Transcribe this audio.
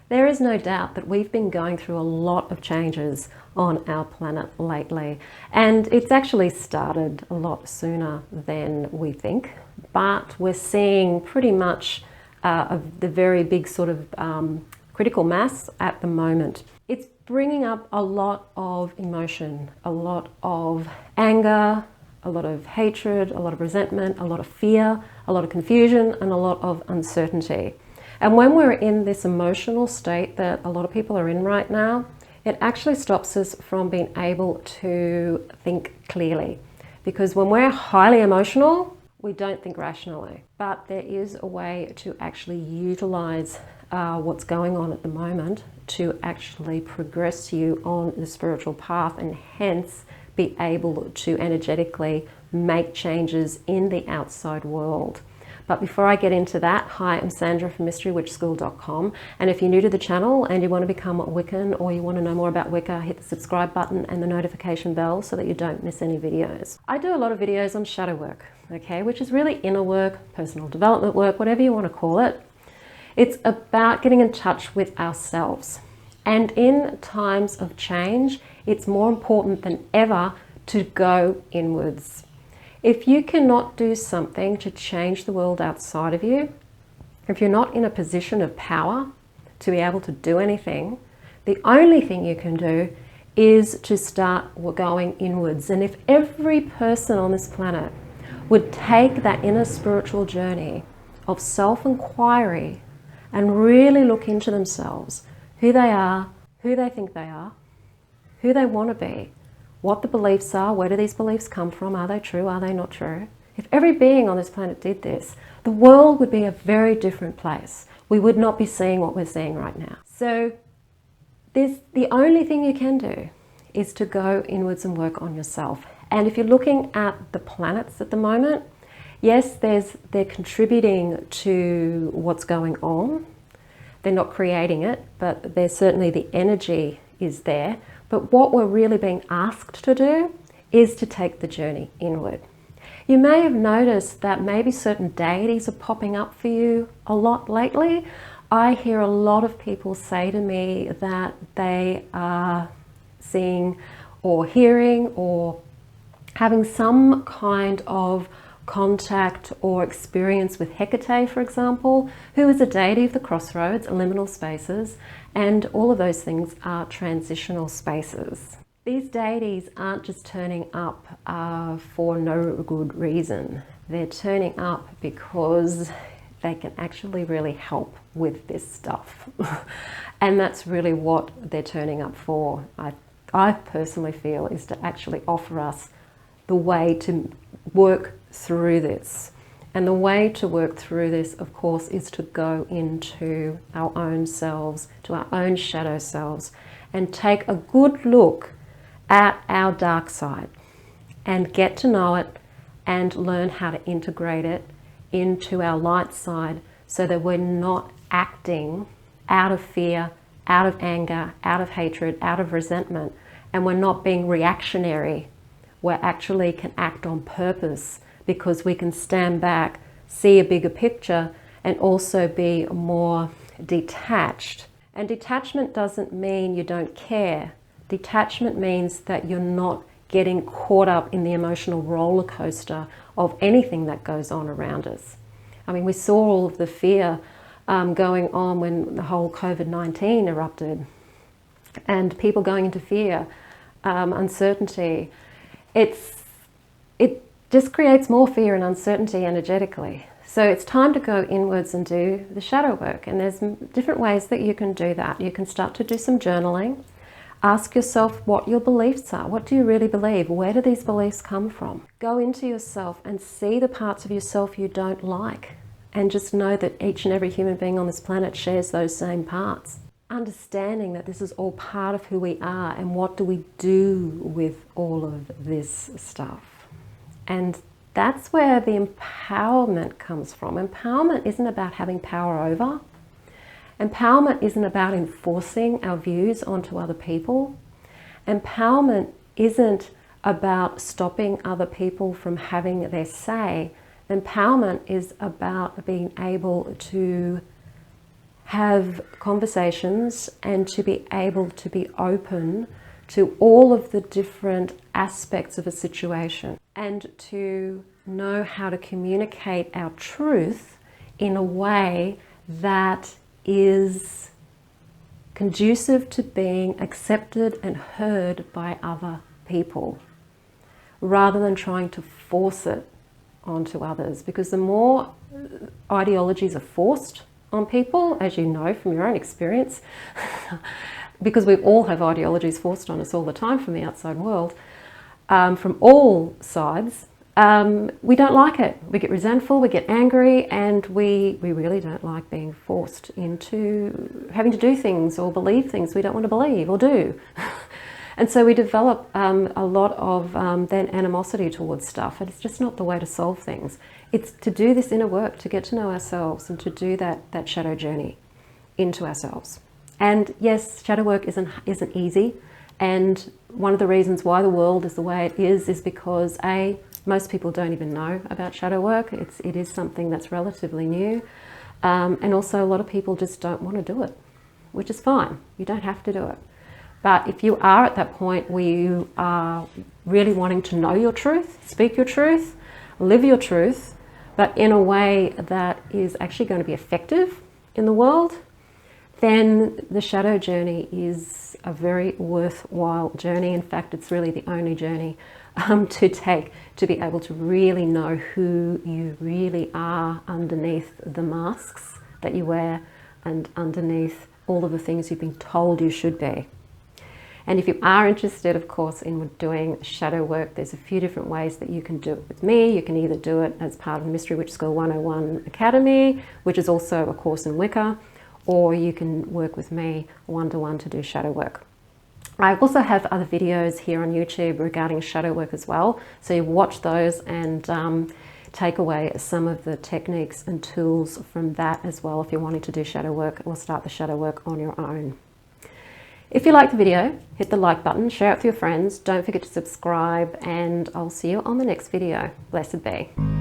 There is no doubt that we've been going through a lot of changes on our planet lately, and it's actually started a lot sooner than we think, but we're seeing pretty much the very big sort of critical mass at the moment. It's bringing up a lot of emotion, a lot of anger, a lot of hatred, a lot of resentment, a lot of fear, a lot of confusion, and a lot of uncertainty. And when we're in this emotional state that a lot of people are in right now, it actually stops us from being able to think clearly. Because when we're highly emotional, we don't think rationally. But there is a way to actually utilize what's going on at the moment to actually progress you on the spiritual path, and hence be able to energetically make changes in the outside world. But before I get into that, hi, I'm Sandra from MysteryWitchSchool.com, and if you're new to the channel and you want to become a Wiccan, or you want to know more about Wicca, hit the subscribe button and the notification bell so that you don't miss any videos. I do a lot of videos on shadow work, okay, which is really inner work, personal development work, whatever you want to call it. It's about getting in touch with ourselves. And in times of change, it's more important than ever to go inwards. If you cannot do something to change the world outside of you, if you're not in a position of power to be able to do anything, the only thing you can do is to start going inwards. And if every person on this planet would take that inner spiritual journey of self-inquiry and really look into themselves, who they are, who they think they are, who they want to be, what the beliefs are, where do these beliefs come from, are they true, are they not true? If every being on this planet did this, the world would be a very different place. We would not be seeing what we're seeing right now. So the only thing you can do is to go inwards and work on yourself. And if you're looking at the planets at the moment, yes, they're contributing to what's going on. They're not creating it, but there's certainly the energy is there. But what we're really being asked to do is to take the journey inward. You may have noticed that maybe certain deities are popping up for you a lot lately. I hear a lot of people say to me that they are seeing or hearing or having some kind of contact or experience with Hecate, for example, who is a deity of the crossroads, liminal spaces, and all of those things are transitional spaces. These deities aren't just turning up for no good reason. They're turning up because they can actually really help with this stuff. And that's really what they're turning up for. I personally feel is to actually offer us the way to work through this. And the way to work through this, of course, is to go into our own selves, to our own shadow selves, and take a good look at our dark side and get to know it and learn how to integrate it into our light side so that we're not acting out of fear, out of anger, out of hatred, out of resentment, and we're not being reactionary. We actually can act on purpose because we can stand back, see a bigger picture, and also be more detached. And detachment doesn't mean you don't care. Detachment means that you're not getting caught up in the emotional roller coaster of anything that goes on around us. I mean, we saw all of the fear going on when the whole COVID-19 erupted, and people going into fear, uncertainty. It just creates more fear and uncertainty energetically. So it's time to go inwards and do the shadow work. And there's different ways that you can do that. You can start to do some journaling. Ask yourself what your beliefs are. What do you really believe? Where do these beliefs come from? Go into yourself and see the parts of yourself you don't like. And just know that each and every human being on this planet shares those same parts. Understanding that this is all part of who we are, and what do we do with all of this stuff. And that's where the empowerment comes from. Empowerment isn't about having power over. Empowerment isn't about enforcing our views onto other people. Empowerment isn't about stopping other people from having their say. Empowerment is about being able to have conversations and to be able to be open to all of the different aspects of a situation, and to know how to communicate our truth in a way that is conducive to being accepted and heard by other people, rather than trying to force it onto others. Because the more ideologies are forced on people, as you know from your own experience, because we all have ideologies forced on us all the time from the outside world, from all sides, we don't like it. We get resentful, we get angry, and we really don't like being forced into having to do things or believe things we don't want to believe or do. And so we develop a lot of then animosity towards stuff, and it's just not the way to solve things. It's to do this inner work, to get to know ourselves and to do that shadow journey into ourselves. And yes, shadow work isn't easy, and one of the reasons why the world is the way it is because most people don't even know about shadow work. It is something that's relatively new, and also a lot of people just don't want to do it, which is fine. You don't have to do it. But if you are at that point where you are really wanting to know your truth, speak your truth, live your truth, but in a way that is actually going to be effective in the world, then the shadow journey is a very worthwhile journey. In fact, it's really the only journey to take, to be able to really know who you really are underneath the masks that you wear and underneath all of the things you've been told you should be. And if you are interested, of course, in doing shadow work, there's a few different ways that you can do it with me. You can either do it as part of the Mystery Witch School 101 Academy, which is also a course in Wicca, or you can work with me one-to-one to do shadow work. I also have other videos here on YouTube regarding shadow work as well, so you watch those and take away some of the techniques and tools from that as well if you're wanting to do shadow work or start the shadow work on your own. If you like the video, hit the like button, share it with your friends, don't forget to subscribe, and I'll see you on the next video. Blessed be.